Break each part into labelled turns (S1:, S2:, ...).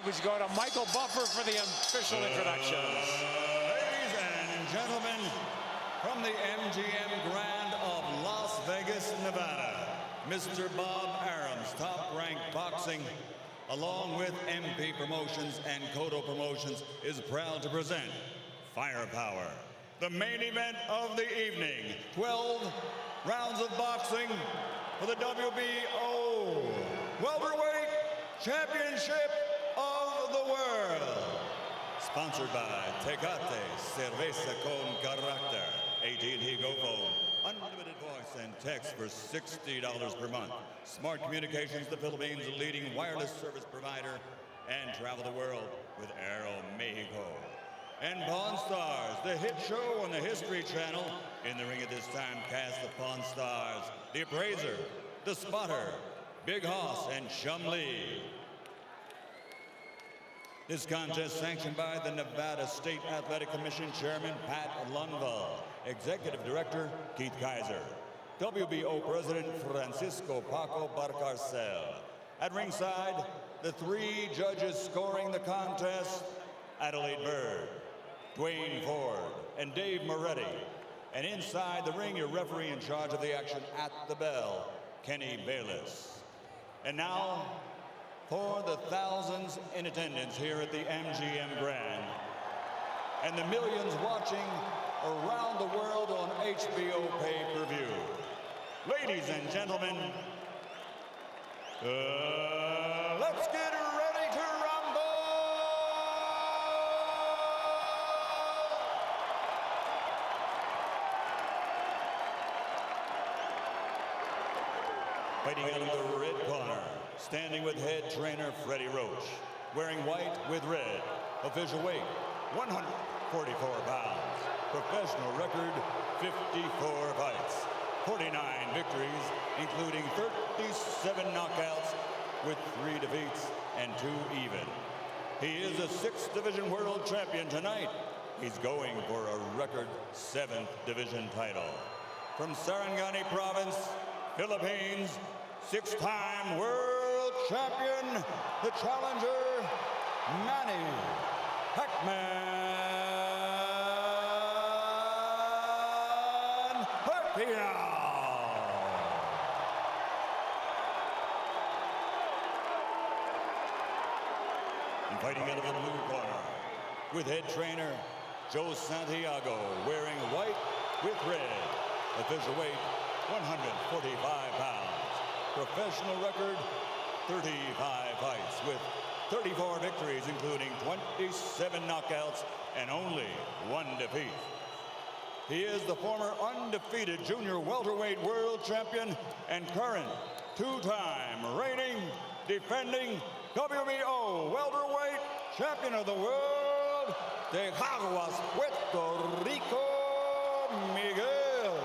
S1: We go to Michael Buffer for the official introductions.
S2: Ladies and gentlemen, from the MGM Grand of Las Vegas, Nevada, Mr. Bob Arum's Top Rank Boxing, along with MP Promotions and Cotto Promotions, is proud to present Firepower, the main event of the evening. 12 rounds of boxing for the WBO Welterweight Championship of the World. Sponsored by Tecate, Cerveza con Carácter, AT&T Go Phone, unlimited voice and text for $60 per month. Smart Communications, the Philippines' leading wireless service provider, and travel the world with Aeromexico. And Pawn Stars, the hit show on the History Channel. In the ring at this time, cast the Pawn Stars, the Appraiser, the Spotter, Big Hoss, and Chum Lee. This contest sanctioned by the Nevada State Athletic Commission Chairman Pat Lundvall, Executive Director Keith Kaiser, WBO President Francisco Paco Barcarcel. At ringside, the three judges scoring the contest, Adelaide Bird, Dwayne Ford, and Dave Moretti. And inside the ring, your referee in charge of the action at the bell, Kenny Bayless. And now, for the thousands in attendance here at the MGM Grand, and the millions watching around the world on HBO pay-per-view. Ladies and gentlemen, let's get ready to rumble! Fighting out of the red corner, standing with head trainer Freddie Roach, wearing white with red, official weight 144 pounds, professional record 54 fights, 49 victories, including 37 knockouts with 3 defeats and 2 even. He is a 6th division world champion tonight. He's going for a record 7th division title. From Sarangani Province, Philippines, 6-time world champion, the challenger, Manny Pacquiao. And fighting out of the blue corner, with head trainer Joe Santiago, wearing white with red, official weight 145 pounds. Professional record, 35 fights with 34 victories, including 27 knockouts and only 1 defeat. He is the former undefeated junior welterweight world champion and current 2-time reigning, defending WBO welterweight champion of the world, de Caguas, Puerto Rico, Miguel.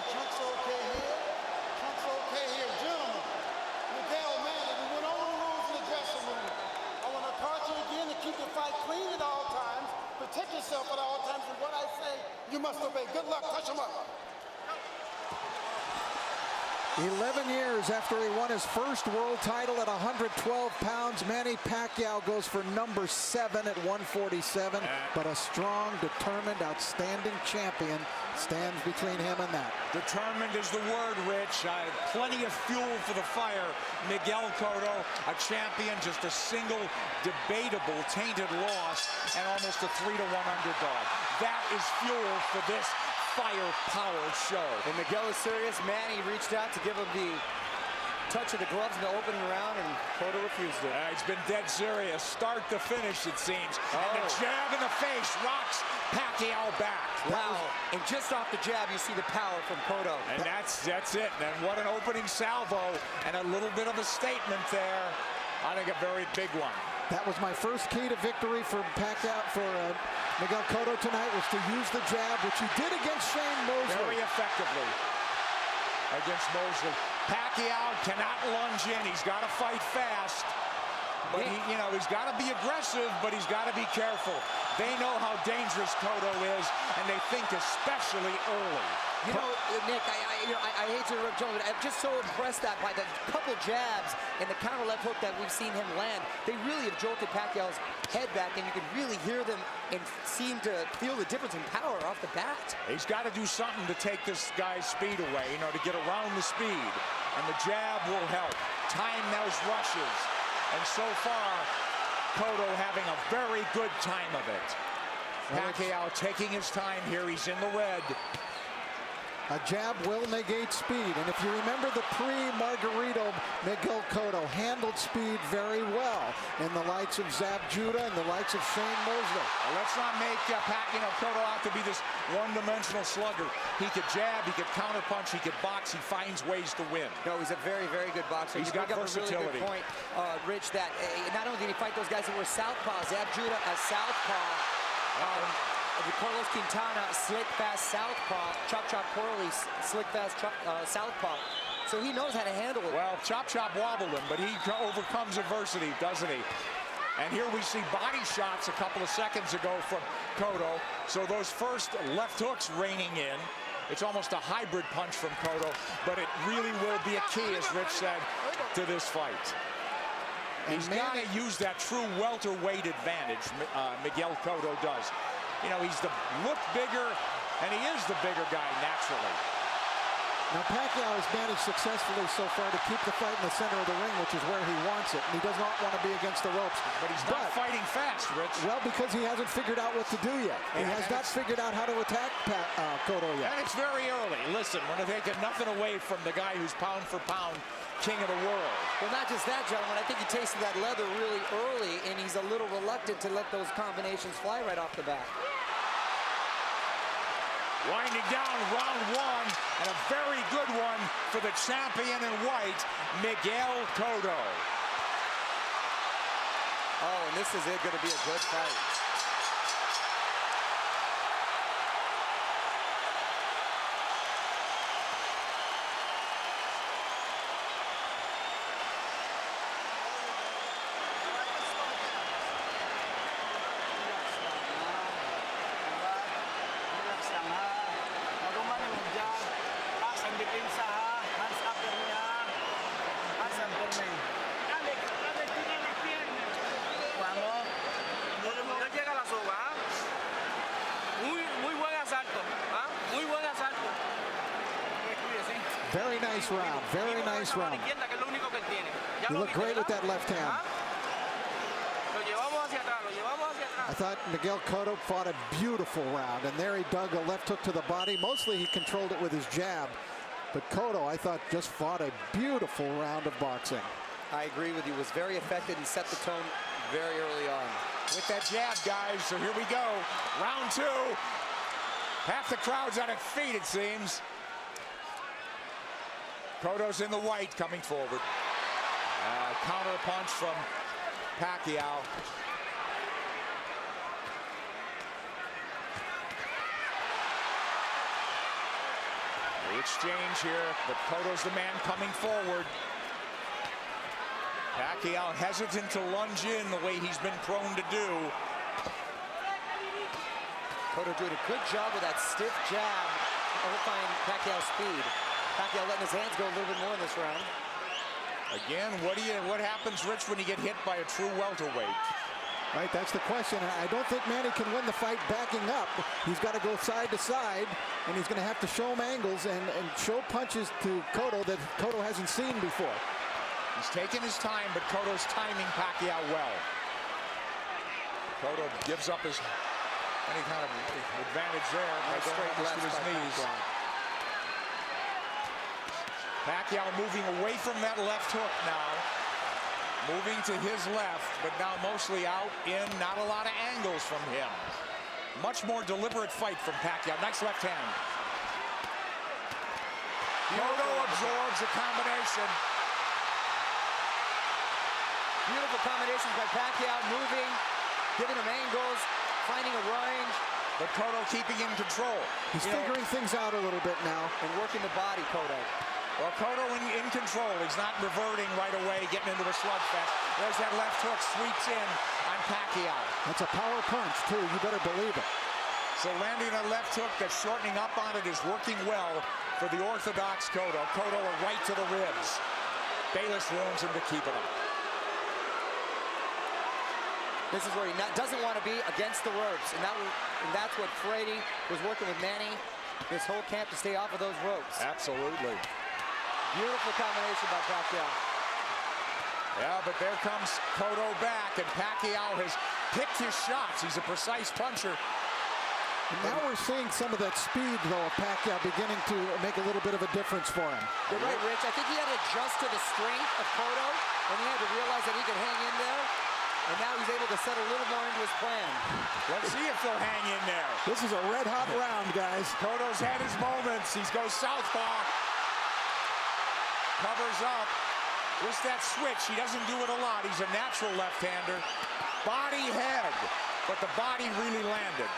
S3: Chunks okay here. Chunks okay here. Gentlemen, Miguel, Manny, we went over the rules in the dressing room. I want to caution you again to keep the fight clean at all times, protect yourself at all times, and what I say, you must obey. Good luck. Touch him up.
S4: 11 years after he won his first world title at 112 pounds, Manny Pacquiao goes for number 7 at 147. But a strong, determined, outstanding champion stands between him and that.
S1: Determined is the word, Rich. Plenty of fuel for the fire. Miguel Cotto, a champion, just a single debatable tainted loss, and almost a 3-1 underdog. That is fuel for this firepower show.
S5: And Miguel is serious. Manny reached out to give him the touch of the gloves in the opening round, and Cotto refused it.
S1: He's been dead serious, start to finish, it seems. And the jab in the face rocks Pacquiao back.
S5: Wow. And just off the jab, you see the power from Cotto.
S1: And that's it. And what an opening salvo, and a little bit of a statement there. I think a very big one.
S4: That was my first key to victory for Pacquiao, for Miguel Cotto tonight, was to use the jab, which he did against Shane Mosley.
S1: Very effectively against Mosley. Pacquiao cannot lunge in. He's got to fight fast. But he's got to be aggressive, but he's got to be careful. They know how dangerous Cotto is, and they think especially early.
S5: You know, Nick, I hate to interrupt Jones, but I'm just so impressed that by the couple jabs and the counter left hook that we've seen him land, they really have jolted Pacquiao's head back, and you can really hear them and seem to feel the difference in power off the bat.
S1: He's got to do something to take this guy's speed away, to get around the speed, and the jab will help. Time those rushes, and so far, Cotto having a very good time of it. Pacquiao taking his time here. He's in the red.
S4: A jab will negate speed, and if you remember the pre-Margarito, Miguel Cotto handled speed very well in the likes of Zab Judah and the likes of Shane Mosley.
S1: Well, let's not make Cotto out to be this one-dimensional slugger. He could jab, he could counterpunch, he could box, he finds ways to win.
S5: No, he's a very, very good boxer.
S1: He's got versatility.
S5: A really good point, Rich, that not only did he fight those guys that were southpaw, Zab Judah a southpaw, Carlos Quintana, slick, fast southpaw. Chop Chop Corley, slick, fast southpaw. So he knows how to handle it.
S1: Well, Chop wobbled him, but he overcomes adversity, doesn't he? And here we see body shots a couple of seconds ago from Cotto. So those first left hooks raining in. It's almost a hybrid punch from Cotto, but it really will be a key, as Rich said, to this fight. He's got to use that true welterweight advantage, Miguel Cotto does. He's look bigger, and he is the bigger guy naturally.
S4: Now, Pacquiao has managed successfully so far to keep the fight in the center of the ring, which is where he wants it. And he does not want to be against the ropes.
S1: But he's not fighting fast, Rich.
S4: Well, because he hasn't figured out what to do yet. He has not figured out how to attack Cotto yet.
S1: And it's very early. Listen, we're taking nothing away from the guy who's pound for pound king of the world.
S5: Well, not just that, gentlemen. I think he tasted that leather really early, and he's a little reluctant to let those combinations fly right off the bat.
S1: Winding down round one, and a very good one for the champion in white, Miguel Cotto.
S5: Oh, and this is going to be a good fight.
S4: Very nice round. Very nice round. You look great with that left hand. I thought Miguel Cotto fought a beautiful round, and there he dug a left hook to the body. Mostly he controlled it with his jab. But Cotto, I thought, just fought a beautiful round of boxing.
S5: I agree with you. Was very effective and set the tone very early on.
S1: With that jab, guys. So here we go. Round two. Half the crowd's on its feet, it seems. Cotto's in the white coming forward. Counter punch from Pacquiao. The exchange here, but Cotto's the man coming forward. Pacquiao hesitant to lunge in the way he's been prone to do.
S5: Cotto doing a good job with that stiff jab, overfying Pacquiao's speed. Pacquiao letting his hands go a little bit more in this round.
S1: Again, what happens, Rich, when you get hit by a true welterweight?
S4: Right, that's the question. I don't think Manny can win the fight backing up. He's got to go side to side, and he's going to have to show him angles and show punches to Cotto that Cotto hasn't seen before.
S1: He's taking his time, but Cotto's timing Pacquiao well. Cotto gives up any kind of advantage there by going almost to his knees. Pacquiao moving away from that left hook now. Moving to his left, but now mostly out in, not a lot of angles from him. Much more deliberate fight from Pacquiao. Nice left hand. Cotto absorbs the combination.
S5: Beautiful combinations by Pacquiao, moving, giving him angles, finding a range.
S1: But Cotto keeping him in control.
S4: He's figuring things out a little bit now.
S5: And working the body, Cotto.
S1: Well, Cotto in control. He's not reverting right away, getting into a slugfest. There's that left hook, sweeps in on Pacquiao.
S4: That's a power punch, too. You better believe it.
S1: So landing a left hook that's shortening up on it is working well for the orthodox Cotto. Cotto a right to the ribs. Bayless warns him to keep it up.
S5: This is where he doesn't want to be against the ropes. And that's what Frady was working with Manny this whole camp to stay off of those ropes.
S1: Absolutely.
S5: Beautiful combination by Pacquiao.
S1: Yeah, but there comes Cotto back, and Pacquiao has picked his shots. He's a precise puncher.
S4: And now we're seeing some of that speed, though, of Pacquiao beginning to make a little bit of a difference for him.
S5: You're right, Rich. I think he had to adjust to the strength of Cotto, and he had to realize that he could hang in there. And now he's able to set a little more into his plan.
S1: Let's see if they'll hang in there.
S4: This is a red-hot round, guys.
S1: Cotto's had his moments. He goes southpaw. Covers up. Just that switch. He doesn't do it a lot. He's a natural left-hander. Body head. But the body really landed.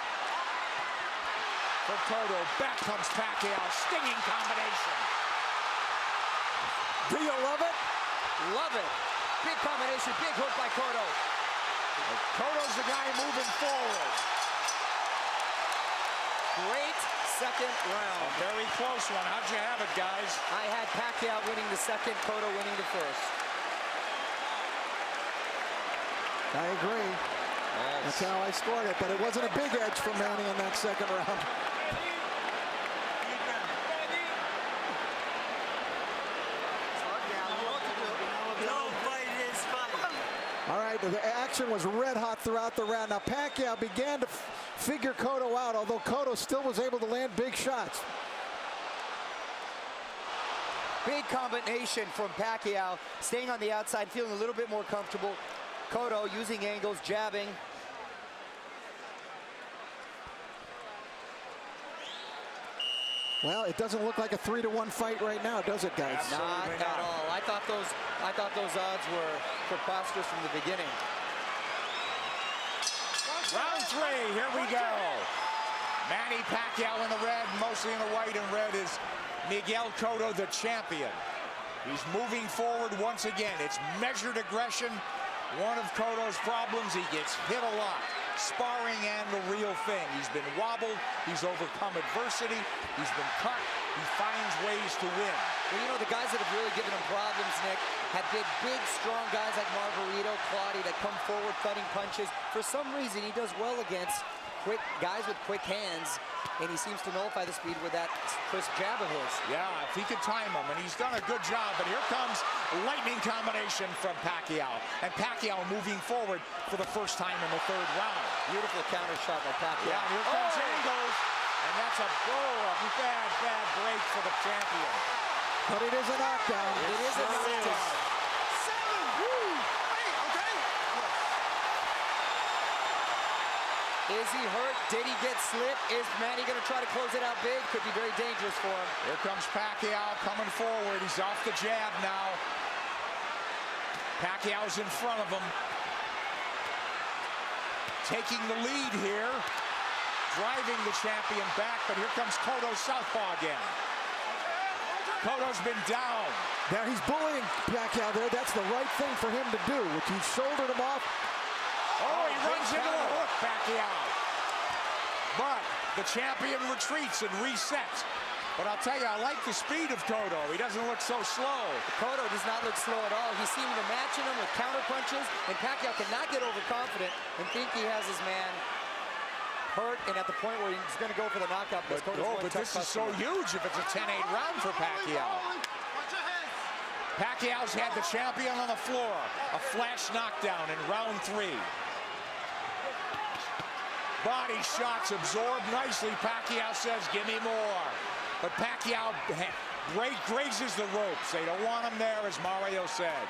S1: For Cotto. Back comes Pacquiao. Stinging combination.
S4: Do you love it?
S5: Love it. Big combination. Big hook by Cotto.
S1: Cotto's the guy moving forward.
S5: Great second round.
S1: A very close one. How'd you have it, guys?
S5: I had Pacquiao winning the second, Cotto winning the first.
S4: I agree.
S1: Yes.
S4: That's how I scored it, but it wasn't a big edge for Manny in that second round. All right, the action was red hot throughout the round. Now Pacquiao began to figure Cotto out, although Cotto still was able to land big shots.
S5: Big combination from Pacquiao, staying on the outside, feeling a little bit more comfortable. Cotto using angles, jabbing.
S4: Well, it doesn't look like a 3-1 fight right now, does it, guys?
S5: Not at all. I thought those odds were preposterous from the beginning.
S1: Round three, here we go. Manny Pacquiao in the red, mostly in the white and red is Miguel Cotto, the champion. He's moving forward once again. It's measured aggression. One of Cotto's problems, he gets hit a lot. Sparring and the real thing. He's been wobbled. He's overcome adversity. He's been cut. He finds ways to win.
S5: Well, you know, the guys that have really given him problems, Nick, have been big, strong guys like Margarito, Claudio that come forward cutting punches. For some reason, he does well against quick guys with quick hands, and he seems to nullify the speed with that crisp jab of his.
S1: Yeah, if he could time him, and he's done a good job. But here comes lightning combination from Pacquiao. And Pacquiao moving forward for the first time in the third round.
S5: Beautiful counter shot by Pacquiao.
S1: Yeah, here comes angles. And that's a bad break for the champion.
S4: But it is a knockdown.
S5: It is a knockdown. Is he hurt? Did he get slipped? Is Manny going to try to close it out big? Could be very dangerous for him.
S1: Here comes Pacquiao coming forward. He's off the jab now. Pacquiao's in front of him. Taking the lead here. Driving the champion back, but here comes Cotto southpaw again. Cotto's been down.
S4: Now he's bullying Pacquiao there. That's the right thing for him to do, which he shouldered him off.
S1: Oh, he runs into a hook, Pacquiao. But the champion retreats and resets. But I'll tell you, I like the speed of Cotto. He doesn't look so slow.
S5: Cotto does not look slow at all. He's seeming to matching him with counter punches, and Pacquiao cannot get overconfident and think he has his man hurt and at the point where he's going to go for the knockout.
S1: But this is so huge if it's a 10-8 round for Pacquiao. Pacquiao's had the champion on the floor. A flash knockdown in round 3. Body shots absorbed nicely. Pacquiao says, give me more. But Pacquiao grazes the ropes. They don't want him there, as Mario said.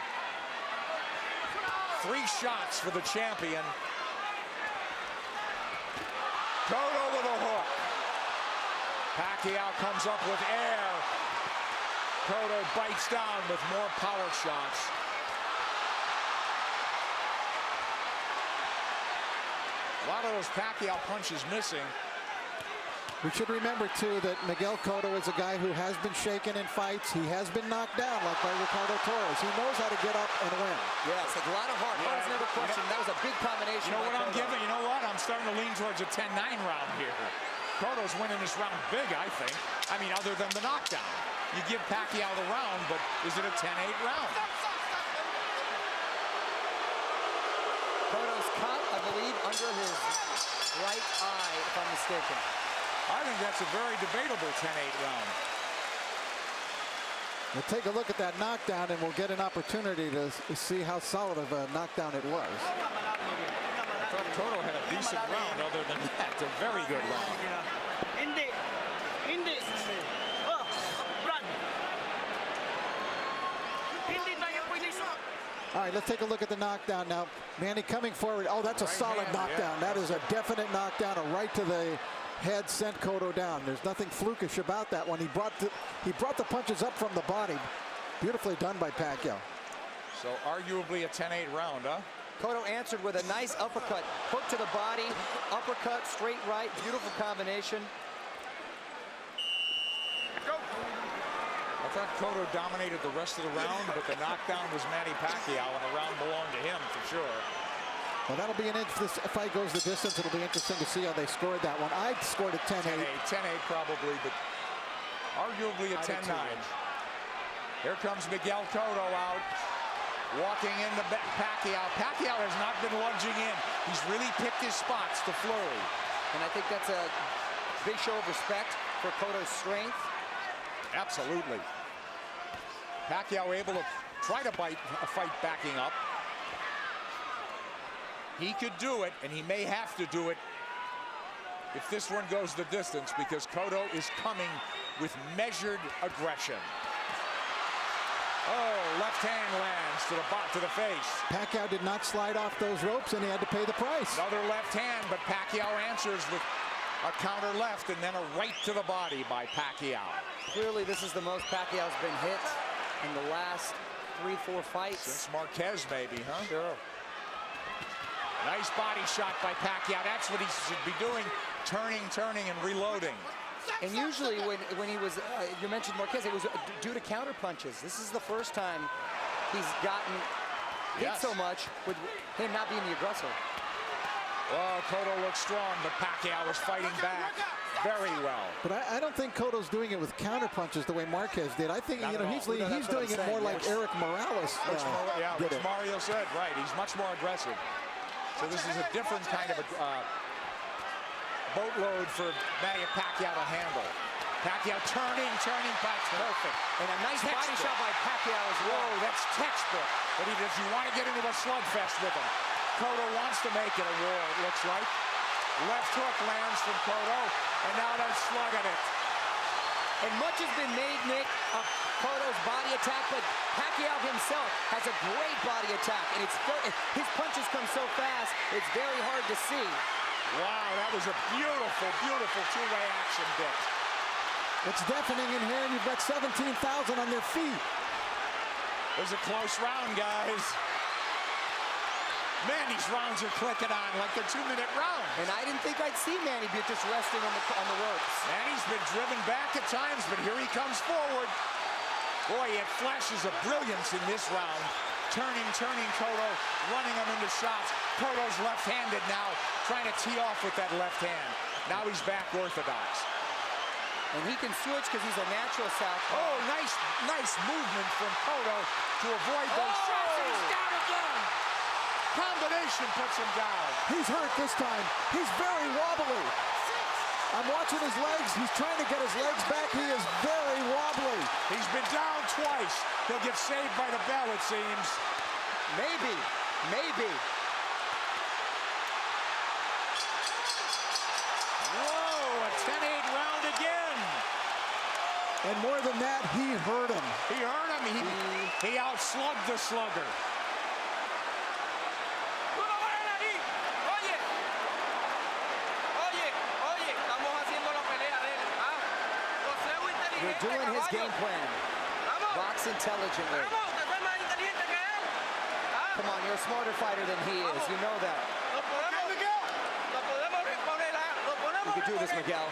S1: 3 shots for the champion. Cotto with a hook. Pacquiao comes up with air. Cotto bites down with more power shots. A lot of those Pacquiao punches missing.
S4: We should remember, too, that Miguel Cotto is a guy who has been shaken in fights. He has been knocked down, like by Ricardo Torres. He knows how to get up and win.
S5: Yes, a lot of heart. Heart is never questioned. That was a big combination.
S1: You know what I'm giving? You know what? I'm starting to lean towards a 10-9 round here. Cotto's winning this round big, I think. I mean, other than the knockdown. You give Pacquiao the round, but is it a 10-8 round?
S5: Cotto's cut, I believe, under his right eye, if I'm mistaken.
S1: I think that's a very debatable 10-8 round.
S4: We'll take a look at that knockdown, and we'll get an opportunity to see how solid of a knockdown it was.
S1: I thought Cotto had a decent round. Other than that, a very good round.
S4: All right, let's take a look at the knockdown now. Manny coming forward. Oh, that's a solid knockdown.
S1: Yeah.
S4: That is a definite knockdown, a right to the head, sent Cotto down. There's nothing flukish about that one. He brought the punches up from the body. Beautifully done by Pacquiao.
S1: So arguably a 10-8 round, huh?
S5: Cotto answered with a nice uppercut. Hook to the body, uppercut, straight right. Beautiful combination.
S1: I thought Cotto dominated the rest of the round, but the knockdown was Manny Pacquiao, and the round belonged to him for sure.
S4: Well, that'll be if this fight goes the distance, it'll be interesting to see how they scored that one. I scored it 10-8.
S1: 10-8 probably, but arguably a 10-9. Here comes Miguel Cotto out, walking into Pacquiao. Pacquiao has not been lunging in. He's really picked his spots to flurry.
S5: And I think that's a big show of respect for Cotto's strength.
S1: Absolutely. Pacquiao able to try to fight backing up. He could do it, and he may have to do it if this one goes the distance, because Cotto is coming with measured aggression. Oh, left hand lands to the face.
S4: Pacquiao did not slide off those ropes, and he had to pay the price.
S1: Another left hand, but Pacquiao answers with a counter left and then a right to the body by Pacquiao.
S5: Clearly, this is the most Pacquiao's been hit in the last 3-4 fights.
S1: Since Marquez, maybe, huh?
S5: Sure.
S1: Nice body shot by Pacquiao. That's what he should be doing, turning, and reloading.
S5: And usually when he was, you mentioned Marquez, it was due to counter punches. This is the first time he's gotten hit so much with him not being the aggressor.
S1: Oh, Cotto looks strong, but Pacquiao was fighting back very well.
S4: But I don't think Cotto's doing it with counter punches the way Marquez did. I think he's doing it more like Eric Morales
S1: which Mario said, right. He's much more aggressive. So this is a different kind of a boatload for Manny Pacquiao to handle. Pacquiao turning, that's perfect.
S5: And a nice body shot by Pacquiao as well.
S1: Whoa, that's textbook. But does he want to get into a slugfest with him? Cotto wants to make it a war, it looks like. Left hook lands from Cotto, and now they're slugging it.
S5: And much has been made, Nick, of Cotto's body attack, but Pacquiao himself has a great body attack, and his punches come so fast, it's very hard to see.
S1: Wow, that was a beautiful, beautiful two-way action, Dick.
S4: It's deafening in here, and you've got 17,000 on their feet.
S1: It was a close round, guys. Man, these rounds are clicking on like they're 2-minute rounds.
S5: And I didn't think I'd see Manny be just resting on the ropes.
S1: Manny's been driven back at times, but here he comes forward. Boy, he had flashes of brilliance in this round. Turning Cotto, running him into shots. Cotto's left-handed now, trying to tee off with that left hand. Now he's back orthodox.
S5: And he can switch because he's a natural southpaw.
S1: Oh, nice movement from Cotto to avoid those shots, and he's down again. Combination puts him down.
S4: He's hurt this time. He's very wobbly. I'm watching his legs. He's trying to get his legs back. He is very wobbly.
S1: He's been down twice. He'll get saved by the bell, it seems.
S5: Maybe.
S1: Whoa, a 10-8 round again.
S4: And more than that, he hurt him.
S1: He hurt him. He outslugged the slugger.
S5: You're doing his game plan. Box intelligently. Come on, you're a smarter fighter than he is. You know that. We could do this, Miguel.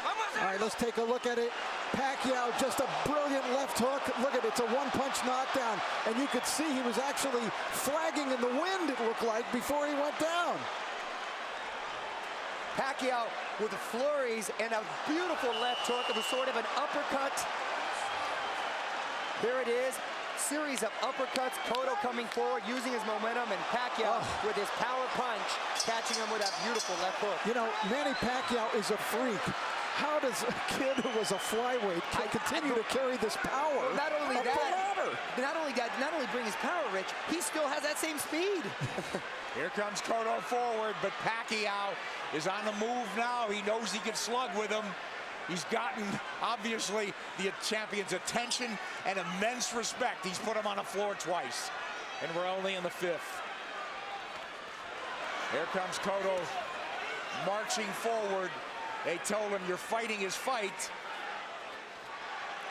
S4: All right, let's take a look at it. Pacquiao, just a brilliant left hook. Look at it, it's a one-punch knockdown. And you could see he was actually flagging in the wind, it looked like, before he went down.
S5: Pacquiao with the flurries and a beautiful left hook. It was sort of an uppercut. There it is. Series of uppercuts. Cotto coming forward, using his momentum, and Pacquiao with his power punch, catching him with that beautiful left hook.
S4: You know, Manny Pacquiao is a freak. How does a kid who was a flyweight continue to carry this power?
S5: Well, not only
S4: up
S5: that,
S4: the ladder?
S5: not only bring his power, Rich, he still has that same speed.
S1: Here comes Cotto forward, but Pacquiao is on the move now. He knows he can slug with him. He's gotten, obviously, the champion's attention and immense respect. He's put him on the floor twice, and we're only in the 5th. Here comes Cotto marching forward. They told him, you're fighting his fight.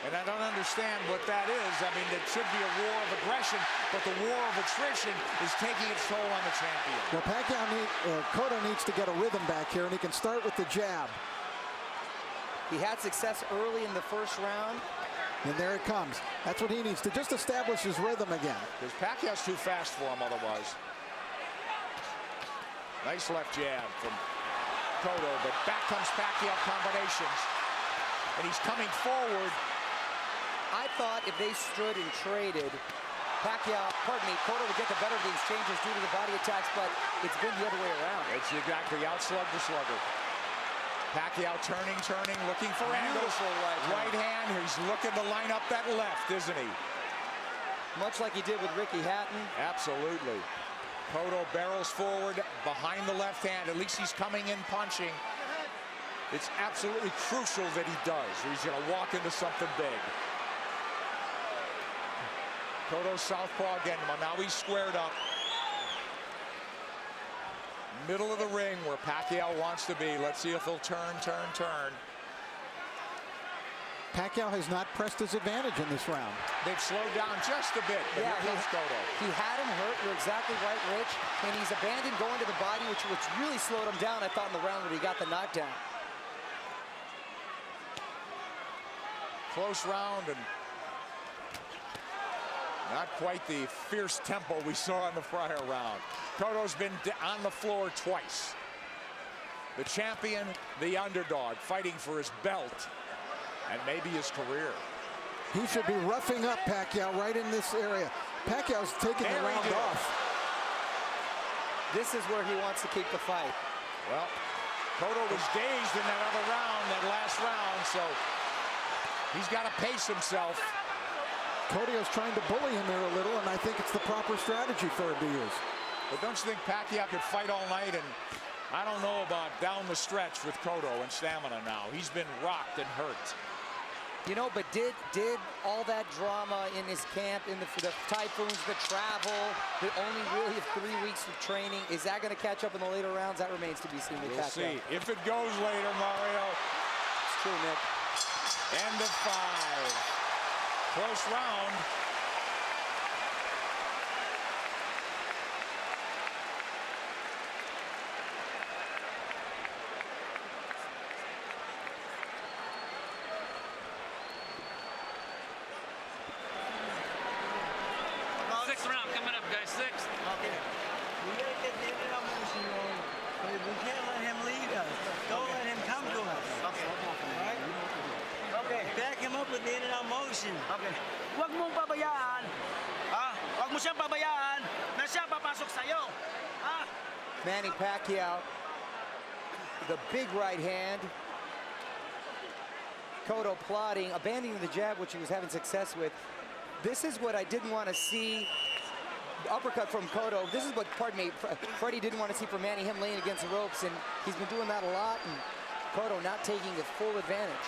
S1: And I don't understand what that is. I mean, it should be a war of aggression, but the war of attrition is taking its toll on the champion.
S4: Well, Cotto needs to get a rhythm back here, and he can start with the jab.
S5: He had success early in the first round.
S4: And there it comes. That's what he needs to just establish his rhythm again.
S1: Because Pacquiao's too fast for him otherwise. Nice left jab from Cotto, but back comes Pacquiao combinations. And he's coming forward.
S5: I thought if they stood and traded, Cotto would get the better of the exchanges due to the body attacks, but it's been the other way around.
S1: It's exactly outslug the slugger. Pacquiao turning, looking for angles. Right hand. He's looking to line up that left, isn't he?
S5: Much like he did with Ricky Hatton.
S1: Absolutely. Cotto barrels forward behind the left hand. At least he's coming in punching. It's absolutely crucial that he does, or he's going to walk into something big. Cotto southpaw again. Well, now he's squared up. Middle of the ring where Pacquiao wants to be. Let's see if he'll turn.
S4: Pacquiao has not pressed his advantage in this round.
S1: They've slowed down just a bit, but here comes Cotto.
S5: He had him hurt. You're exactly right, Rich. And he's abandoned going to the body, which really slowed him down, I thought, in the round when he got the knockdown.
S1: Close round and not quite the fierce tempo we saw in the prior round. Cotto's been on the floor twice. The champion, the underdog, fighting for his belt and maybe his career.
S4: He should be roughing up Pacquiao right in this area. Pacquiao's taking the round off.
S5: This is where he wants to keep the fight.
S1: Well, Cotto was dazed in that other round, that last round, so he's got to pace himself.
S4: Cotto's trying to bully him here a little, and I think it's the proper strategy for him to use.
S1: But don't you think Pacquiao could fight all night? And I don't know about down the stretch with Cotto and stamina now. He's been rocked and hurt.
S5: You know, but did all that drama in his camp, in the typhoons, the travel, the only really 3 weeks of training, is that going to catch up in the later rounds? That remains to be seen with Pacquiao.
S1: We'll see. If it goes later, Mario.
S5: It's true, Nick.
S1: End of 5. Close round.
S6: Sixth round coming up, guys. Sixth.
S7: Okay. We gotta get the end of our motion going. But we can't let him lead us. Don't let him come to us.
S6: Okay.
S7: Alright? Okay. Back him up with the end of our motion.
S6: Okay. Huwag mong pabayaan. Ha? Huwag mo siyang pabayaan na siya papasok sa'yo. Ha?
S5: Manny Pacquiao, the big right hand. Cotto plotting, abandoning the jab, which he was having success with. This is what I didn't want to see. Uppercut from Cotto. This is what, Freddie didn't want to see from Manny, him laying against the ropes, and he's been doing that a lot, and Cotto not taking the full advantage.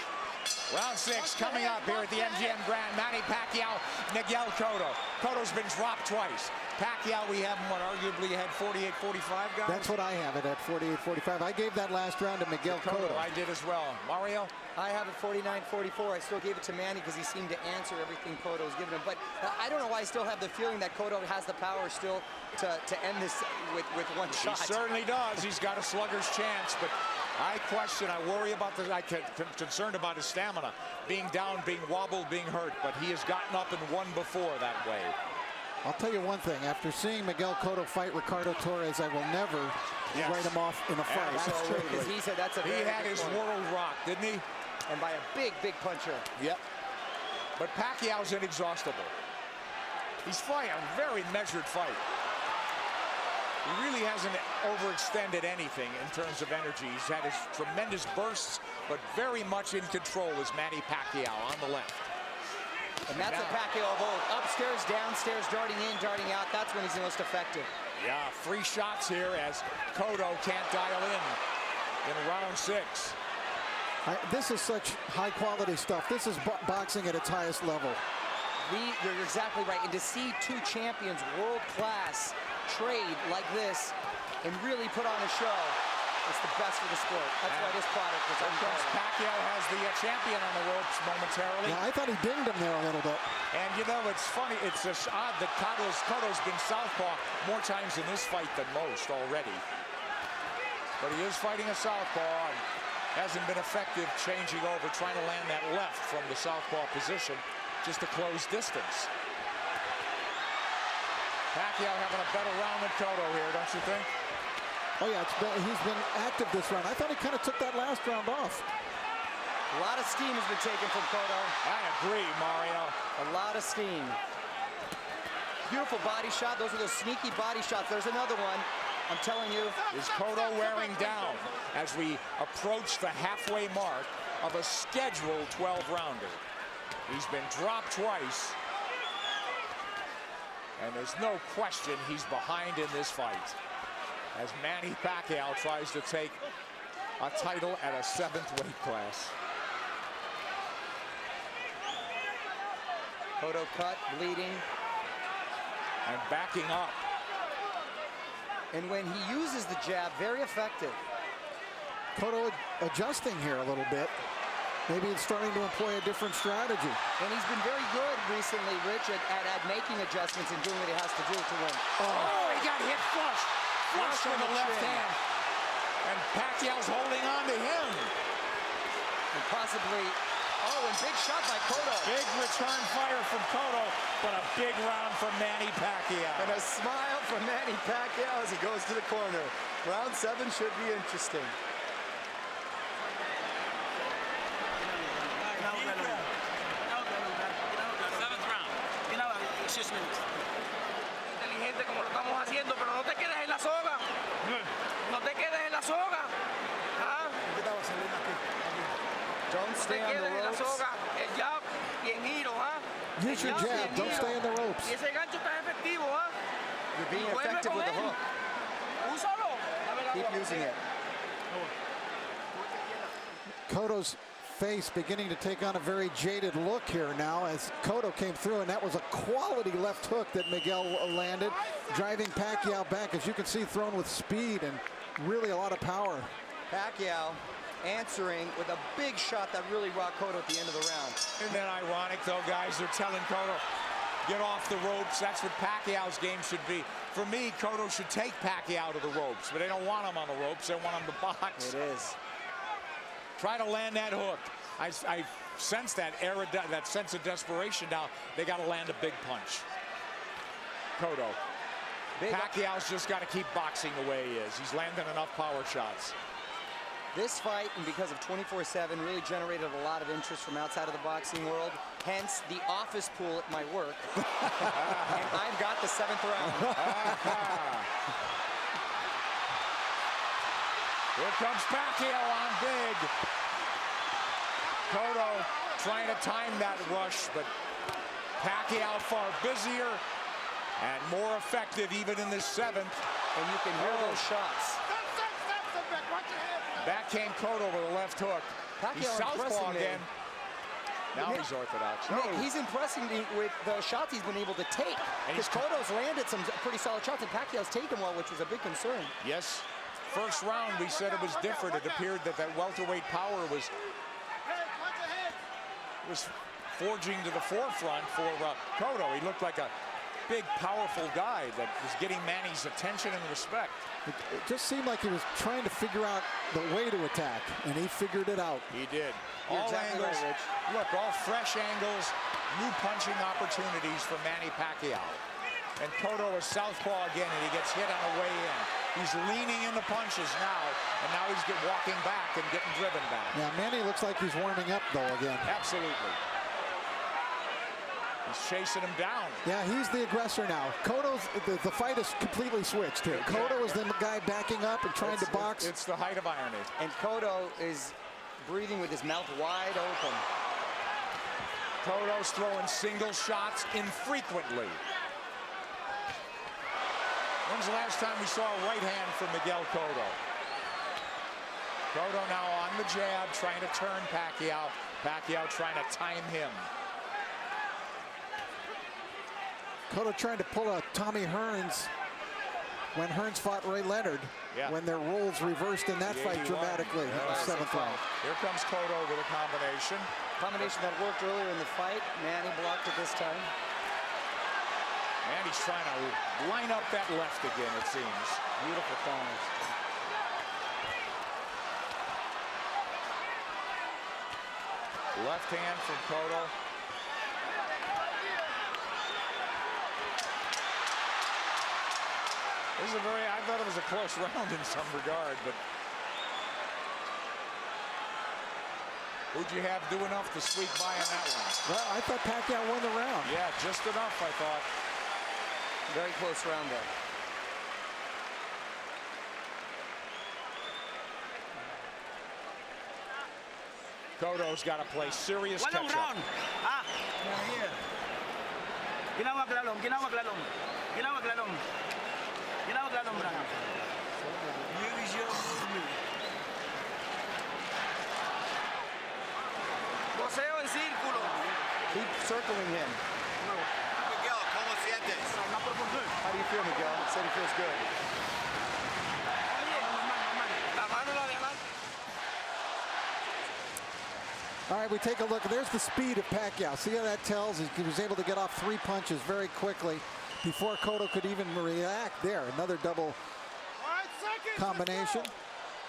S1: Round 6 coming up here at the MGM Grand. Manny Pacquiao, Miguel Cotto. Cotto's been dropped twice. Pacquiao, we have him, arguably had 48-45, guys?
S4: That's what I have it at 48-45. I gave that last round to Miguel Cotto.
S1: I did as well. Mario?
S5: I have it 49-44. I still gave it to Manny because he seemed to answer everything Cotto was giving him. But I don't know why I still have the feeling that Cotto has the power still to end this with one shot.
S1: He certainly does. He's got a slugger's chance, but I worry about I'm concerned about his stamina. Being down, being wobbled, being hurt, but he has gotten up and won before that way.
S4: I'll tell you one thing. After seeing Miguel Cotto fight Ricardo Torres, I will never write him off in a fight.
S1: Absolutely.
S5: Because he said that's a very
S1: He had
S5: good
S1: his
S5: point.
S1: world rocked, didn't he?
S5: And by a big, big puncher.
S1: Yep. But Pacquiao's inexhaustible. He's fighting a very measured fight. He really hasn't overextended anything in terms of energy. He's had his tremendous bursts, but very much in control is Manny Pacquiao on the left.
S5: And that's a Pacquiao of old. Upstairs, downstairs, darting in, darting out. That's when he's the most effective.
S1: Yeah, 3 shots here as Cotto can't dial in round 6.
S4: This is such high-quality stuff. This is boxing at its highest level.
S5: You're exactly right. And to see 2 champions, world-class, trade like this and really put on a show, it's the best for the sport. That's why this product is unbelievable.
S1: Pacquiao has the champion on the ropes momentarily.
S4: Yeah, I thought he dinged him there a little bit.
S1: And you know, it's funny, it's just odd that Cotto's been southpaw more times in this fight than most already. But he is fighting a southpaw and hasn't been effective changing over, trying to land that left from the southpaw position just to close distance. Pacquiao having a better round than Cotto here, don't you think?
S4: Oh yeah, he's been active this round. I thought he kind of took that last round off.
S5: A lot of steam has been taken from Cotto.
S1: I agree, Mario.
S5: A lot of steam. Beautiful body shot. Those are those sneaky body shots. There's another one. I'm telling you.
S1: Is Cotto wearing down as we approach the halfway mark of a scheduled 12-rounder? He's been dropped twice. And there's no question he's behind in this fight, as Manny Pacquiao tries to take a title at a 7th weight class.
S5: Cotto cut, bleeding.
S1: And backing up.
S5: And when he uses the jab, very effective.
S4: Cotto adjusting here a little bit. Maybe it's starting to employ a different strategy.
S5: And he's been very good recently, Rich, at making adjustments and doing what he has to do to win.
S1: Oh, he got hit flush. Flush with the left hand. And Pacquiao's holding on to him.
S5: And possibly, and big shot by Cotto.
S1: Big return fire from Cotto, but a big round from Manny Pacquiao.
S5: And a smile from Manny Pacquiao as he goes to the corner. Round 7 should be interesting.
S6: Inteligente como lo estamos haciendo, pero no te quedes en la soga. No te quedes en la soga. ¿Ah?
S5: Don't stay on the ropes.
S6: El jab y en giro, ¿ah?
S4: Use your jab. Don't stay in the ropes.
S6: Y ese gancho está efectivo, ¿ah?
S5: You're being effective with the hook.
S6: Úsalo.
S5: Keep using it.
S4: Cotto's face beginning to take on a very jaded look here now as Cotto came through, and that was a quality left hook that Miguel landed, driving Pacquiao back, as you can see, thrown with speed and really a lot of power.
S5: Pacquiao answering with a big shot that really rocked Cotto at the end of the round.
S1: Isn't that ironic, though, guys? They're telling Cotto, get off the ropes. That's what Pacquiao's game should be. For me, Cotto should take Pacquiao to the ropes, but they don't want him on the ropes. They want him to box.
S5: It is.
S1: Try to land that hook. I sense that sense of desperation now. They got to land a big punch. Cotto. Pacquiao's just got to keep boxing the way he is. He's landing enough power shots.
S5: This fight, and because of 24/7, really generated a lot of interest from outside of the boxing world. Hence, the office pool at my work. And I've got the 7th round.
S1: Here comes Pacquiao on big. Cotto trying to time that rush, but Pacquiao far busier and more effective even in this 7th.
S5: And you can hear those shots.
S1: Back came Cotto with a left hook. He's southpaw again. Now he's orthodox.
S5: Nick, he's impressing me with the shots he's been able to take. Because Cotto's landed some pretty solid shots, and Pacquiao's taken well, which was a big concern.
S1: Yes. First round, we said it was different. It appeared that welterweight power was forging to the forefront for Cotto. He looked like a big, powerful guy that was getting Manny's attention and respect.
S4: It just seemed like he was trying to figure out the way to attack, and he figured it out.
S1: He did.
S5: You're
S1: All
S5: exactly
S1: angles.
S5: right, Rich.
S1: Look, all fresh angles, new punching opportunities for Manny Pacquiao. And Cotto is southpaw again, and he gets hit on the way in. He's leaning into punches now, and now he's walking back and getting driven back.
S4: Yeah, Manny looks like he's warming up, though, again.
S1: Absolutely. He's chasing him down.
S4: Yeah, he's the aggressor now. Cotto's, the fight is completely switched here. Cotto is the guy backing up and trying to box.
S1: It's the height of irony.
S5: And Cotto is breathing with his mouth wide open.
S1: Cotto's throwing single shots infrequently. When's the last time we saw a right hand from Miguel Cotto? Cotto now on the jab, trying to turn Pacquiao. Pacquiao trying to time him.
S4: Cotto trying to pull a Tommy Hearns when Hearns fought Ray Leonard, when their roles reversed in that fight dramatically in the 7th round.
S1: Here comes Cotto with a combination.
S5: Combination that worked earlier in the fight. Manny blocked it this time.
S1: Manny's trying to line up that left again, it seems.
S5: Beautiful corners.
S1: Left hand from Cotto. This is I thought it was a close round in some regard, but who'd you have do enough to squeak by on that one?
S4: Well, I thought Pacquiao won the round.
S1: Yeah, just enough, I thought.
S5: Very close round there.
S1: Cotto's got to play serious
S6: Walang
S1: catch-up.
S6: round. Ginawag lalong, ginawag lalong. Ginawag lalong. Ginawag lalong, Brad.
S7: Use your movement.
S6: Boseo en círculo.
S5: Keep circling him.
S3: Miguel, ¿cómo sientes?
S5: How do you feel, Miguel? He said he feels good.
S6: La mano la de adelante.
S4: All right, we take a look. There's the speed of Pacquiao. See how that tells? He was able to get off 3 punches very quickly before Cotto could even react there. Another double combination.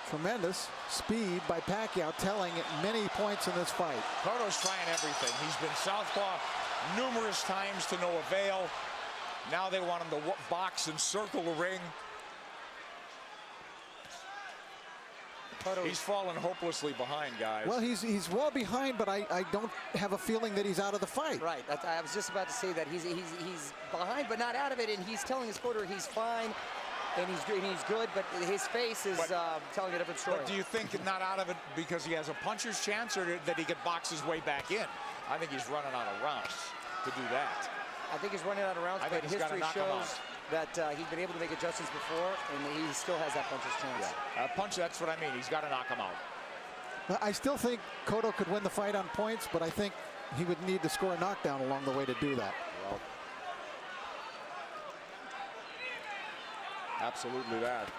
S4: Tremendous speed by Pacquiao, telling at many points in this fight.
S1: Cotto's trying everything. He's been southpaw numerous times to no avail. Now they want him to box and circle the ring. He's fallen hopelessly behind, guys.
S4: Well, he's well behind, but I don't have a feeling that he's out of the fight.
S5: Right. I was just about to say that he's behind, but not out of it, and he's telling his corner he's fine, and he's good, but his face is telling a different story.
S1: But do you think not out of it because he has a puncher's chance, or that he could box his way back in? I think he's running out of rounds to do that.
S5: I think he's running out of rounds, but history shows that he's been able to make adjustments before, and he still has that puncher's chance.
S1: Yeah. Punch, that's what I mean. He's got to knock him out.
S4: I still think Cotto could win the fight on points, but I think he would need to score a knockdown along the way to do that.
S1: Well, absolutely that.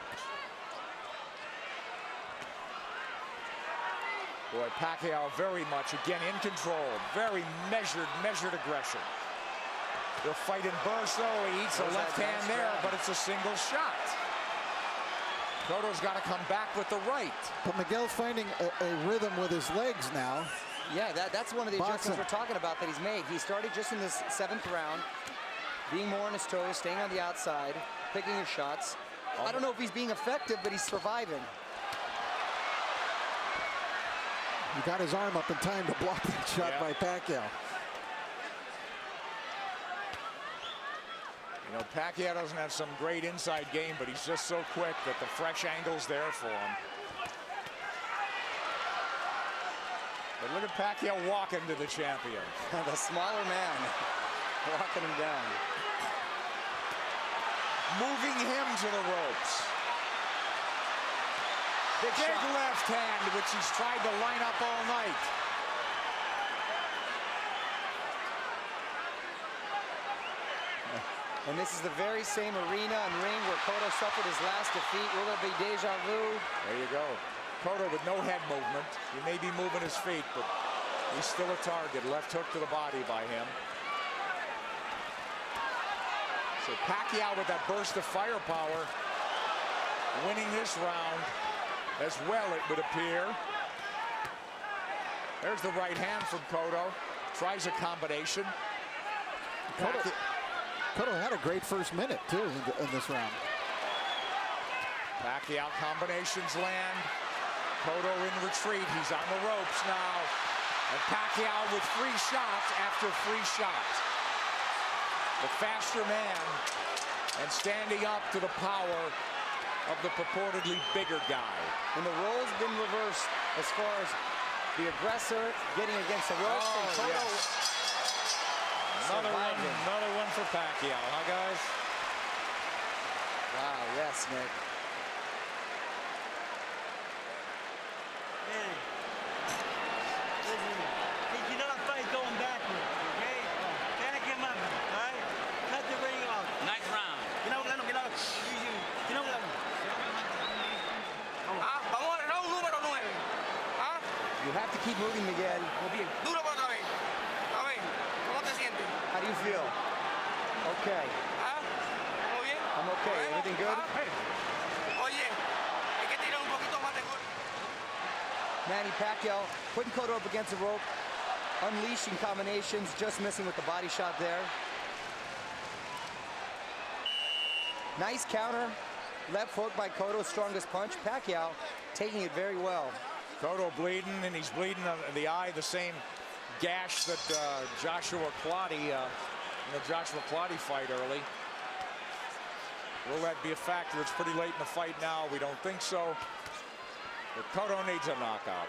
S1: Boy, Pacquiao very much, again, in control. Very measured aggression. They'll fight in bursts, though. He eats a left hand there, but it's a single shot. Cotto's got to come back with the right.
S4: But Miguel's finding a rhythm with his legs now.
S5: Yeah, that's one of the adjustments we're talking about that he's made. He started just in this 7th round, being more on his toes, staying on the outside, picking his shots. I don't know if he's being effective, but he's surviving.
S4: He got his arm up in time to block that shot by Pacquiao.
S1: You know, Pacquiao doesn't have some great inside game, but he's just so quick that the fresh angle's there for him. But look at Pacquiao walking to the champion.
S5: The smaller man walking him down.
S1: Moving him to the ropes. Big left hand, which he's tried to line up all night.
S5: And this is the very same arena and ring where Cotto suffered his last defeat. Will there be deja vu?
S1: There you go. Cotto with no head movement. He may be moving his feet, but he's still a target. Left hook to the body by him. So Pacquiao with that burst of firepower, winning this round as well, it would appear. There's the right hand from Cotto. Tries a combination.
S4: Cotto had a great first minute, too, in this round.
S1: Pacquiao combinations land. Cotto in retreat. He's on the ropes now. And Pacquiao with free shots after free shots. The faster man and standing up to the power of the purportedly bigger guy.
S5: And the roles been reversed as far as the aggressor getting against the ropes. And Cotto
S1: Another one for Pacquiao, huh, guys?
S5: Wow, yes, Nick.
S7: Hey, listen, he cannot fight going backwards, okay? Back him up, all right? Cut the ring off.
S6: Nice round. Vamos al round número 9. ¿Ah?
S5: You have to keep moving, Miguel.
S6: Duro por otra vez. A ver, ¿cómo te sientes?
S5: How do you feel? Okay.
S6: ¿Ah? ¿Muy bien?
S5: I'm okay. Everything good?
S6: Oye, hay que tirar un poquito más de gol.
S5: Manny Pacquiao putting Cotto up against the rope, unleashing combinations, just missing with the body shot there. Nice counter. Left hook by Cotto, strongest punch. Pacquiao taking it very well.
S1: Cotto bleeding, and he's bleeding in the eye, the same gash that Joshua Clottey, in the Joshua Clottey fight early. Will that be a factor? It's pretty late in the fight now. We don't think so. But Cotto needs a knockout.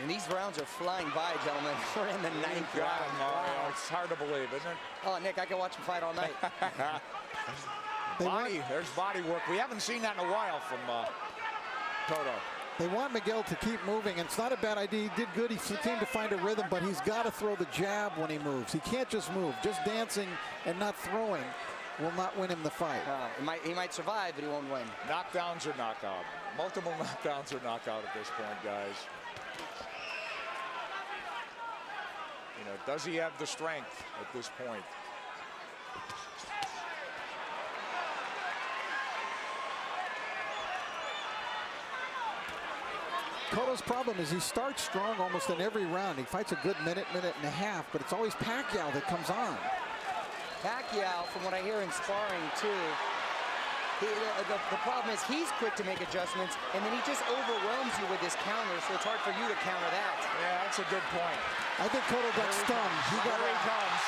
S5: And these rounds are flying by, gentlemen. We're in the ninth round.
S1: Mario. It's hard to believe, isn't it?
S5: Oh, Nick, I can watch him fight all night.
S1: There's body work. We haven't seen that in a while from Cotto.
S4: They want Miguel to keep moving, and it's not a bad idea. He did good. He seemed to find a rhythm, but he's got to throw the jab when he moves. He can't just move. Just dancing and not throwing will not win him the fight.
S5: He might survive, but he won't win.
S1: Knockdowns or knockout. Multiple knockdowns or knockout at this point, guys. You know, does he have the strength at this point?
S4: Cotto's problem is he starts strong almost in every round. He fights a good minute and a half, but it's always Pacquiao that comes on.
S5: Pacquiao, from what I hear in sparring too, the problem is he's quick to make adjustments, and then he just overwhelms you with his counter, so it's hard for you to counter that.
S1: Yeah, that's a good point.
S4: I think Cotto got stunned.
S1: Here he comes.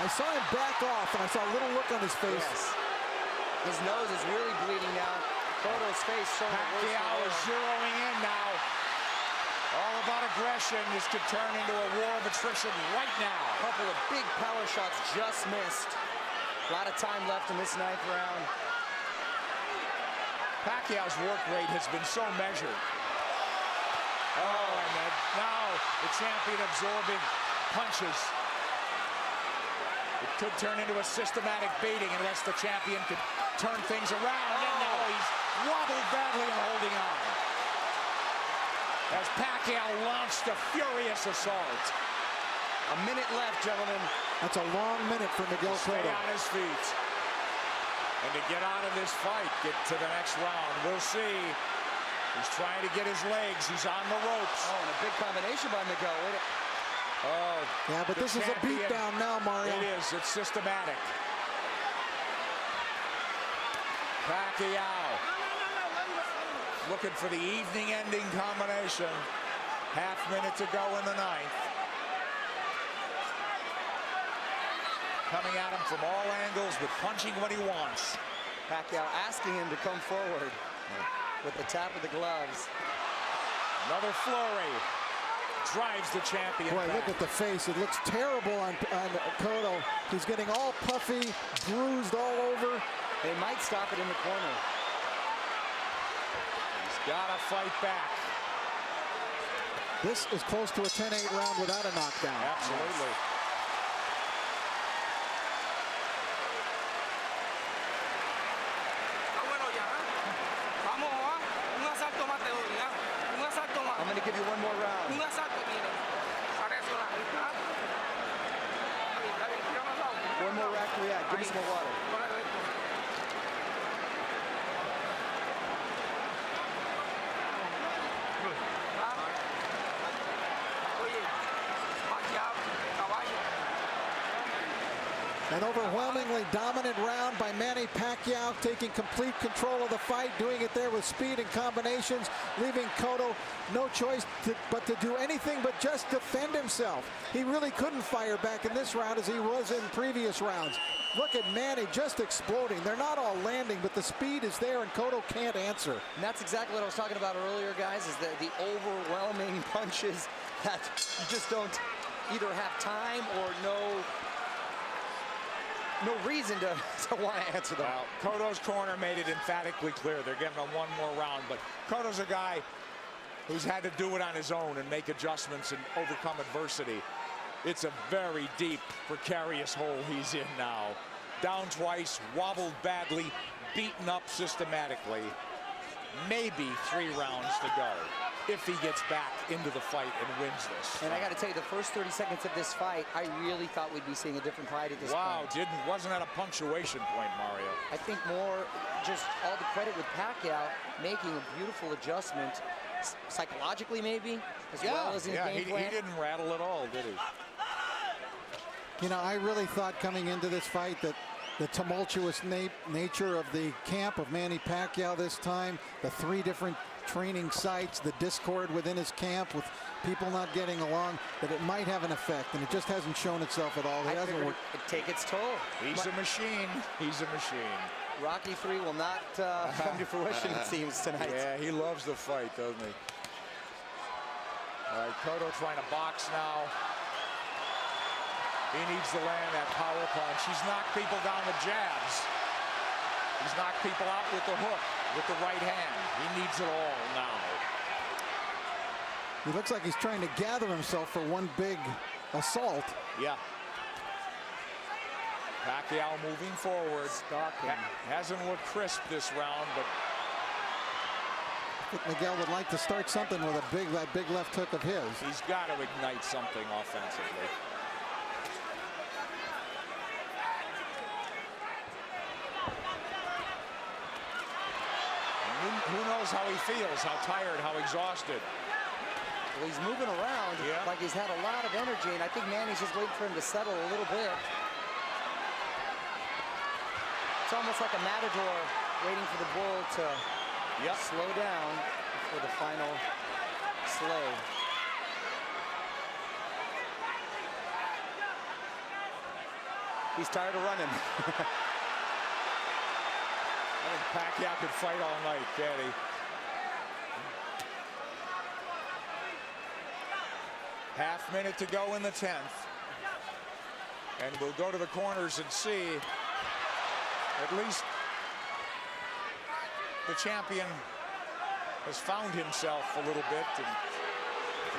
S4: I saw him back off, and I saw a little look on his face.
S5: Yes. His nose is really bleeding now. Cotto's face showing
S1: Pacquiao is zeroing in now. All about aggression. This could turn into a war of attrition right now.
S5: A couple of big power shots just missed. A lot of time left in this ninth round.
S1: Pacquiao's work rate has been so measured. Oh, and now the champion absorbing punches. It could turn into a systematic beating unless the champion could turn things around. And now he's wobbled badly and holding on. As Pacquiao launched a furious assault.
S5: A minute left, gentlemen.
S4: That's a long minute for Miguel
S1: Stay
S4: Cotto.
S1: on his feet. And to get out of this fight, get to the next round. We'll see. He's trying to get his legs. He's on the ropes.
S5: Oh, and a big combination by Miguel.
S1: Oh,
S4: yeah, but this is a beatdown now, Mario.
S1: It is. It's systematic. Pacquiao looking for the evening-ending combination. Half minute to go in the ninth. Coming at him from all angles, but punching what he wants.
S5: Pacquiao asking him to come forward with the tap of the gloves.
S1: Another flurry. Drives the champion
S4: Boy,
S1: back.
S4: look at the face. It looks terrible on Cotto. He's getting all puffy, bruised all over.
S5: They might stop it in the corner.
S1: He's got to fight back.
S4: This is close to a 10-8 round without a knockdown.
S1: Absolutely.
S5: I'm going to give you one more round. One more Give me some more water.
S4: An overwhelmingly dominant round by Manny Pacquiao, taking complete control of the fight, doing it there with speed and combinations, leaving Cotto no choice but to do anything but just defend himself. He really couldn't fire back in this round as he was in previous rounds. Look at Manny just exploding. They're not all landing, but the speed is there, and Cotto can't answer.
S5: And that's exactly what I was talking about earlier, guys, is the overwhelming punches that you just don't either have time or no reason to want to answer them.
S1: Well, Cotto's corner made it emphatically clear they're giving him one more round, but Cotto's a guy who's had to do it on his own and make adjustments and overcome adversity. It's a very deep, precarious hole he's in now. Down twice, wobbled badly, beaten up systematically. Maybe 3 rounds to go if he gets back into the fight and wins this.
S5: And I got to tell you, the first 30 seconds of this fight, I really thought we'd be seeing a different fight at this point.
S1: Wow, wasn't at a punctuation point, Mario.
S5: I think more just all the credit with Pacquiao making a beautiful adjustment, psychologically maybe, as well as in game plan.
S1: He didn't rattle at all, did he?
S4: You know, I really thought coming into this fight that the tumultuous nature of the camp of Manny Pacquiao this time, the 3 different training sites, the discord within his camp with people not getting along, that it might have an effect, and it just hasn't shown itself at all. It hasn't worked.
S5: It'd take its toll.
S1: He's a machine. He's a machine.
S5: Rocky 3 will not come to fruition, it seems, tonight.
S1: Yeah, he loves the fight, doesn't he? All right, Cotto trying to box now. He needs to land that power punch. He's knocked people down with jabs. He's knocked people out with the hook, with the right hand. He needs it all now.
S4: He looks like he's trying to gather himself for one big assault.
S1: Yeah. Pacquiao moving forward. Hasn't looked crisp this round, but
S4: I think Miguel would like to start something with that big left hook of his.
S1: he's got to ignite something offensively. Who knows how he feels, how tired, how exhausted.
S5: Well, he's moving around like he's had a lot of energy, and I think Manny's just waiting for him to settle a little bit. It's almost like a matador waiting for the bull to slow down for the final slay. He's tired of running.
S1: I think Pacquiao could fight all night, can't he? Half minute to go in the 10th. And we'll go to the corners and see at least the champion has found himself a little bit. And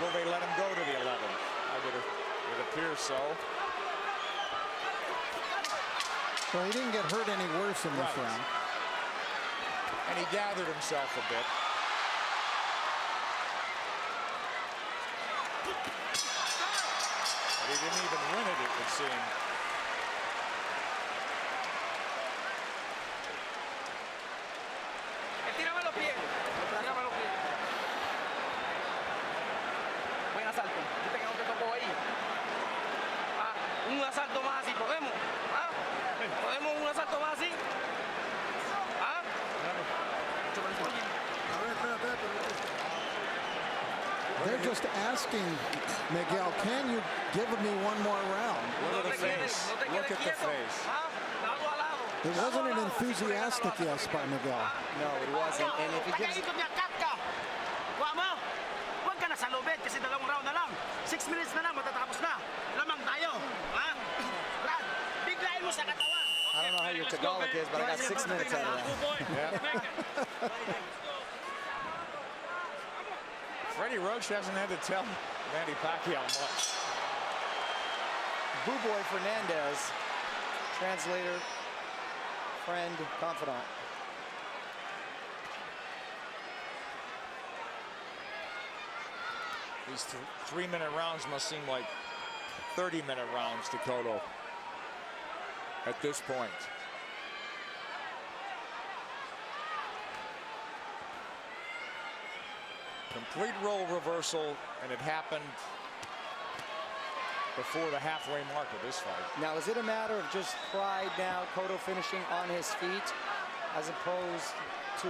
S1: will they let him go to the 11th? It appears so.
S4: Well, he didn't get hurt any worse in this round.
S1: And he gathered himself a bit. But he didn't even win it would seem.
S6: Tírame los pies. Tírame los pies. Buen asalto. ¿Viste que no te tocó ahí? Un asalto más así, ¿podemos? ¿Podemos un asalto más así?
S4: They're just asking Miguel, can you give me one more round?
S1: Look at the face. Look at the face.
S4: It wasn't an enthusiastic yes by Miguel.
S5: No, it wasn't. And if he gives...
S6: Huwag ka na sa lobet kasi 2 round na lang. 6 minutes na lang, matatapos na. Lamang tayo. Brad, biglayin mo sa katawan.
S5: I don't know how your Tagalog is, but I got 6 minutes out of that.
S1: Freddie Roach hasn't had to tell Manny Pacquiao much.
S5: Boo Boy Fernandez, translator, friend, confidant.
S1: These 3-minute rounds must seem like 30-minute rounds to Cotto. at this point. Complete role reversal, and it happened before the halfway mark of this fight.
S5: Now, is it a matter of just pride now, Cotto finishing on his feet, as opposed to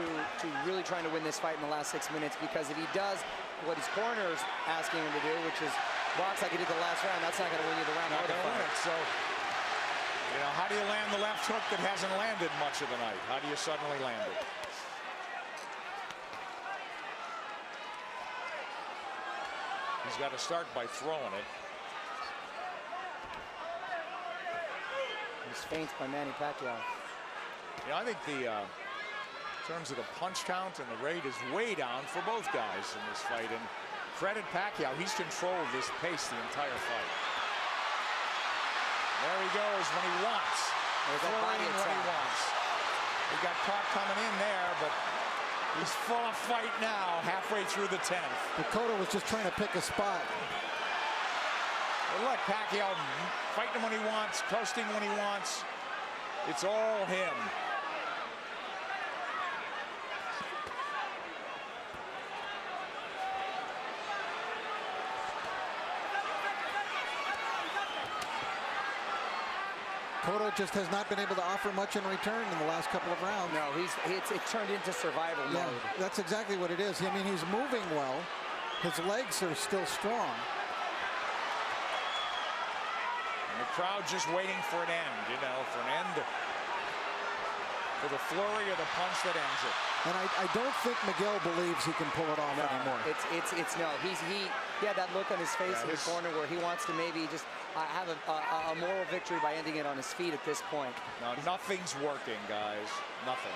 S5: really trying to win this fight in the last 6 minutes? Because if he does what his corner's asking him to do, which is box like he did the last round, that's not going to win you the round.
S1: Not going to win it. So, you know, how do you land the left hook that hasn't landed much of the night? How do you suddenly land it? He's got to start by throwing it.
S5: He's feints by Manny Pacquiao.
S1: You know, I think the in terms of the punch count and the rate is way down for both guys in this fight. And credit Pacquiao, he's controlled this pace the entire fight. There he goes when he wants.
S5: There's that body
S1: when he wants. He got caught coming in there, but he's full of fight now, halfway through the 10th.
S4: But Cotto was just trying to pick a spot.
S1: Well, look, Pacquiao fighting him when he wants, coasting when he wants. It's all him.
S4: Cotto just has not been able to offer much in return in the last couple of rounds.
S5: No, it's turned into survival
S4: Yeah,
S5: mode.
S4: that's exactly what it is. I mean, he's moving well. His legs are still strong.
S1: And the crowd just waiting for an end, you know, for an end, for the flurry of the punch that ends it.
S4: And I don't think Miguel believes he can pull it off anymore.
S5: No. He had that look on his face in the corner where he wants to maybe just have a moral victory by ending it on his feet at this point.
S1: No, nothing's working, guys. Nothing.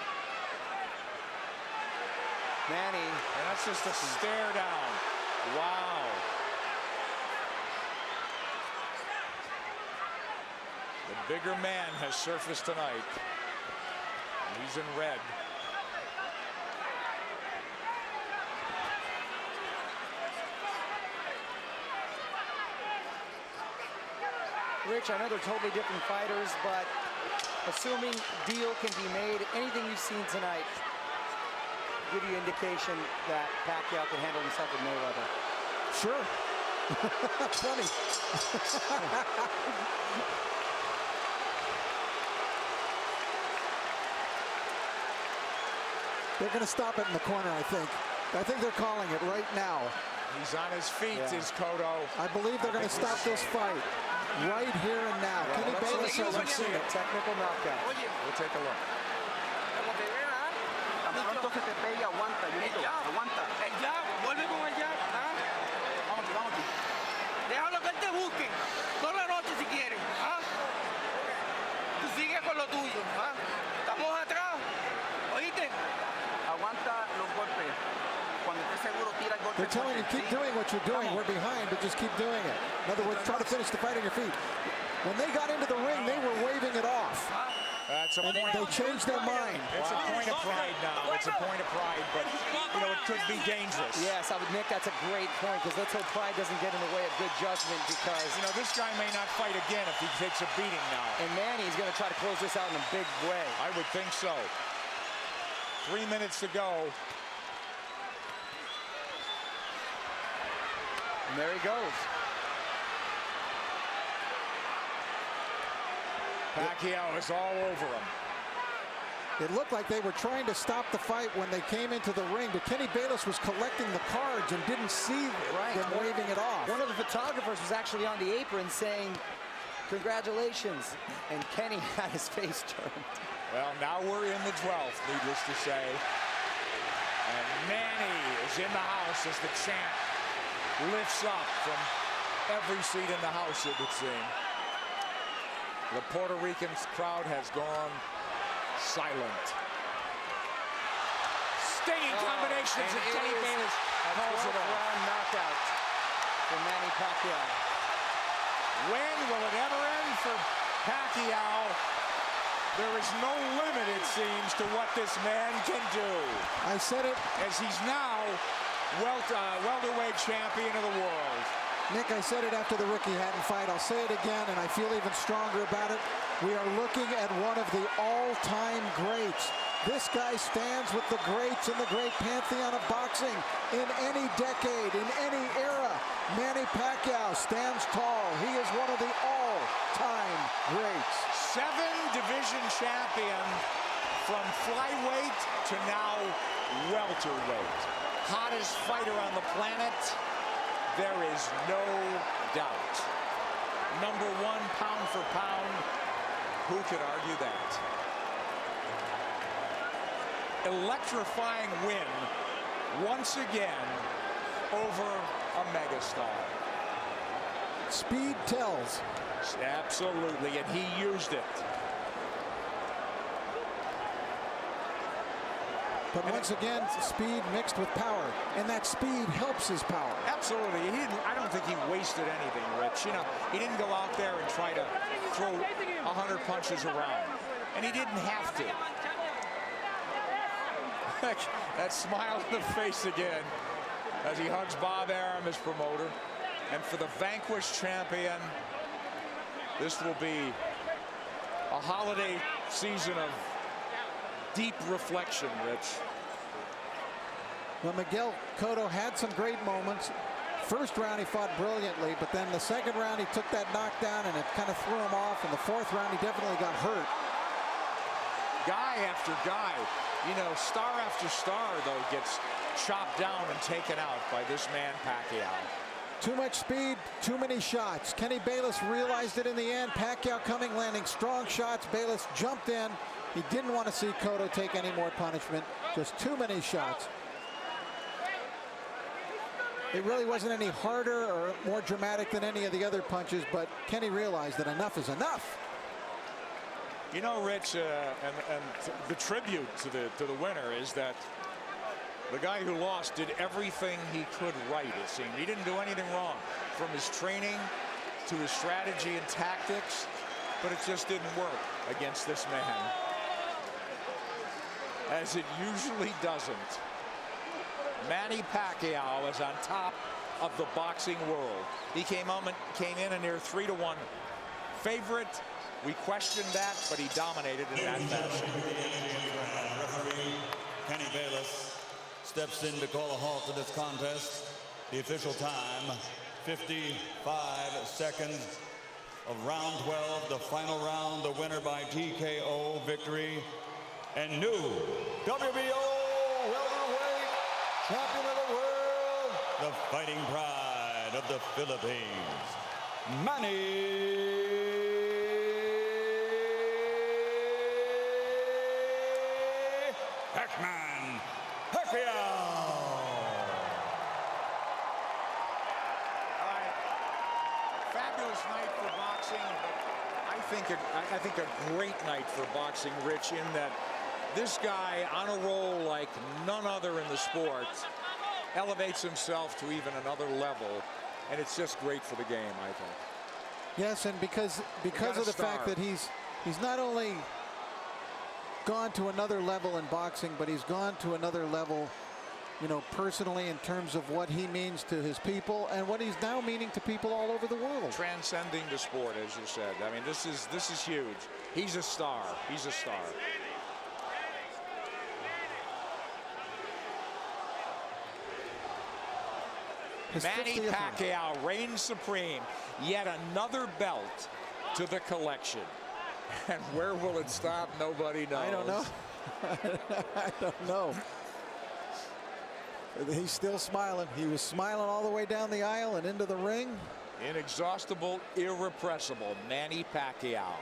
S5: Manny.
S1: And that's just a stare down. Wow. The bigger man has surfaced tonight. He's in red.
S5: Rich, I know they're totally different fighters, but assuming deal can be made, anything you've seen tonight give you indication that Pacquiao can handle himself with Mayweather.
S4: Sure. Funny. They're going to stop it in the corner, I think. I think they're calling it right now.
S1: He's on his feet, is Cotto.
S4: I believe they're going to stop this fight right here and now.
S1: Yeah,
S4: Kenny Bayless hasn't seen it.
S5: Technical knockout.
S1: We'll take a look.
S6: Tan pronto se te pegue, aguanta, Junito, aguanta. Ya, vuelve con el jab. Vamos, vamos. Déjalo que él te busque. Toda la noche si quiere. Tú sigue con lo tuyo. Estamos atrás. ¿Oíste? Aguanta los golpes. Cuando estés seguro, tira el golpe.
S4: They're telling you, keep doing what you're doing. We're behind, but just keep doing it. In other words, try to finish the fight on your feet. When they got into the ring, they were waving it off.
S1: That's a
S4: And
S1: point.
S4: they changed their mind.
S1: It's a point of pride now. It's a point of pride, but, you know, it could be dangerous.
S5: Yes, Nick, that's a great point, because let's hope pride doesn't get in the way of good judgment, because,
S1: You know, this guy may not fight again if he takes a beating now.
S5: and Manny's going to try to close this out in a big way.
S1: I would think so. 3 minutes to go.
S5: And there he goes.
S1: Pacquiao is all over him.
S4: It looked like they were trying to stop the fight when they came into the ring, but Kenny Bayless was collecting the cards and didn't see them waving it off.
S5: One of the photographers was actually on the apron saying, "Congratulations," and Kenny had his face turned.
S1: Well, now we're in the 12th, needless to say. And Manny is in the house as the chant lifts up from every seat in the house, it would seem. The Puerto Rican crowd has gone silent. Stinging combinations, and Kenny Bayless calls it off.
S5: Round knockout for Manny Pacquiao.
S1: When will it ever end for Pacquiao? There is no limit, it seems, to what this man can do.
S4: I said it.
S1: As he's now welterweight champion of the world.
S4: Nick, I said it after the Ricky Hatton fight. I'll say it again, and I feel even stronger about it. We are looking at one of the all-time greats. This guy stands with the greats in the great pantheon of boxing in any decade, in any era. Manny Pacquiao stands tall. He is one of the all-time greats.
S1: 7-division champion from flyweight to now welterweight. Hottest fighter on the planet. There is no doubt. Number 1 pound for pound. Who could argue that? Electrifying win once again over a megastar.
S4: Speed tells.
S1: Absolutely, and he used it.
S4: But once again, speed mixed with power, and that speed helps his power.
S1: Absolutely. I don't think he wasted anything, Rich. You know, he didn't go out there and try to throw 100 punches around, and he didn't have to. That smile on the face again as he hugs Bob Arum, his promoter. And for the vanquished champion, this will be a holiday season of deep reflection, Rich.
S4: Well, Miguel Cotto had some great moments. First round he fought brilliantly, but then the second round he took that knockdown and it kind of threw him off. And the fourth round he definitely got hurt.
S1: Guy after guy, you know, star after star, though, gets chopped down and taken out by this man Pacquiao.
S4: Too much speed, too many shots. Kenny Bayless realized it in the end. Pacquiao coming, landing strong shots. Bayless jumped in. He didn't want to see Cotto take any more punishment. Just too many shots. It really wasn't any harder or more dramatic than any of the other punches, but Kenny realized that enough is enough.
S1: You know, Rich, and the tribute to the winner is that the guy who lost did everything he could right, it seemed. He didn't do anything wrong, from his training to his strategy and tactics, but it just didn't work against this man, as it usually doesn't. Manny Pacquiao is on top of the boxing world. He came in a near 3-1 favorite. We questioned that, but he dominated in that fashion.
S2: Referee Kenny Bayless steps in to call a halt to this contest. The official time, 55 seconds of round 12, the final round, the winner by TKO victory, and new WBO welterweight champion of the world, the fighting pride of the Philippines, Manny Pacquiao.
S1: Fabulous night for boxing, but I think a great night for boxing, Rich, in that this guy on a roll like none other in the sport elevates himself to even another level, and it's just great for the game, I think.
S4: Yes, and because of the fact that he's not only gone to another level in boxing, but he's gone to another level, you know, personally, in terms of what he means to his people and what he's now meaning to people all over the world.
S1: Transcending the sport, as you said. I mean, this is huge. He's a star. He's a star. Manny Pacquiao reigns supreme. Yet another belt to the collection. And where will it stop? Nobody knows.
S4: I don't know. I don't know. He's still smiling. He was smiling all the way down the aisle and into the ring.
S1: Inexhaustible, irrepressible Manny Pacquiao.